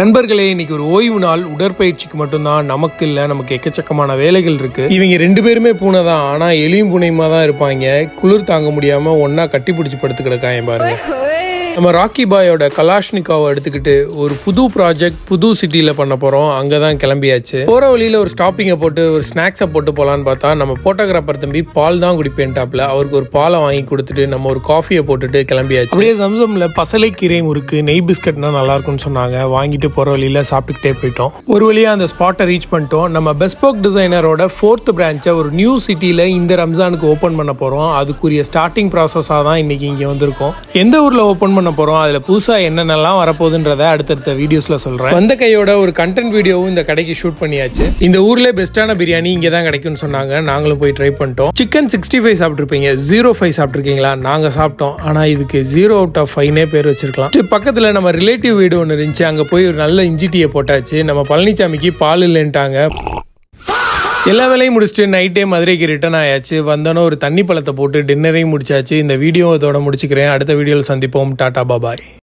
நண்பர்களே, இன்னைக்கு ஒரு ஓய்வு நாள். உடற்பயிற்சிக்கு மட்டும்தான். நமக்கு இல்லை, நமக்கு எக்கச்சக்கமான வேலைகள் இருக்கு. இவங்க 2 பேருமே பூனை தான். ஆனா எலியும் பூனையுமா தான் இருப்பாங்க. குளிர் தாங்க முடியாம ஒன்னா கட்டி பிடிச்சி படுத்து கிடக்காங்க பாருங்க. நம்ம ராக்கி பாயோட கலாஷ்னிகாவை எடுத்துக்கிட்டு ஒரு புது ப்ராஜெக்ட் புது சிட்டியில பண்ண போறோம். அங்கதான் கிளம்பியாச்சு. போற வழியில ஒரு ஸ்டாப்பிங்கை போட்டு ஒரு ஸ்நாக்ஸை போட்டு போலான்னு பார்த்தா நம்ம போட்டோகிராஃபர் தம்பி பால் தான் குடிப்பேன்டாப்ல. அவருக்கு ஒரு பாலை வாங்கி கொடுத்துட்டு நம்ம ஒரு காஃபியை போட்டுட்டு கிளம்பியாச்சு. அப்படியே சம்சம்ல பசலைக்கீரை முறுக்கு நெய் பிஸ்கட்னா நல்லா இருக்கும்னு சொன்னாங்க. வாங்கிட்டு போற வழியில சாப்பிட்டுக்கிட்டே போயிட்டோம். ஒரு வழியா அந்த ஸ்பாட்டை ரீச் பண்ணிட்டோம். நம்ம பெஸ்போக் டிசைனரோட 4th பிரான்ச்சை ஒரு நியூ சிட்டியில இந்த ரம்ஜானுக்கு ஓபன் பண்ண போறோம். அதுக்குரிய ஸ்டார்டிங் ப்ராசஸா தான் இன்னைக்கு இங்க வந்திருக்கோம். எந்த ஊர்ல ஓபன் பண்ண போறோம், அதுல புதுசா என்னென்னலாம் வரப்போகுதுன்றத அடுத்தடுத்த வீடியோஸ்ல சொல்றேன். வந்த கையோட ஒரு கண்டென்ட் வீடியோவும் இந்த கடைக்கு ஷூட் பண்ணியாச்சு. இந்த ஊர்ல பெஸ்டான பிரியாணி இங்க தான் கிடைக்கும்னு சொன்னாங்க. நாங்களும் போய் ட்ரை பண்ணிட்டோம். சிக்கன் 65 சாப்பிட்டுருப்பீங்க, 05 சாப்பிட்டுருக்கீங்களா? நாங்க சாப்பிட்டோம். ஆனா இதுக்கு 0 out of 5 பேர் வச்சிருக்கலாம். பக்கத்துல நம்ம ரிலேட்டிவ் வீடு ஒன்று இருந்துச்சு. அங்க போய் ஒரு நல்ல இஞ்சி டீயை போட்டாச்சு. நம்ம பழனிசாமிக்கு பால் இல்லைன்ட்டாங்க. எல்லா வேலையும் முடிச்சுட்டு நைட்டே மதுரைக்கு ரிட்டர்ன் ஆயாச்சு. வந்தோன்னே ஒரு தண்ணி பழத்தை போட்டு டின்னரையும் முடிச்சாச்சு. இந்த வீடியோ இதோட முடிச்சுக்கிறேன். அடுத்த வீடியோவில் சந்திப்போம். டாடா பாபாய்.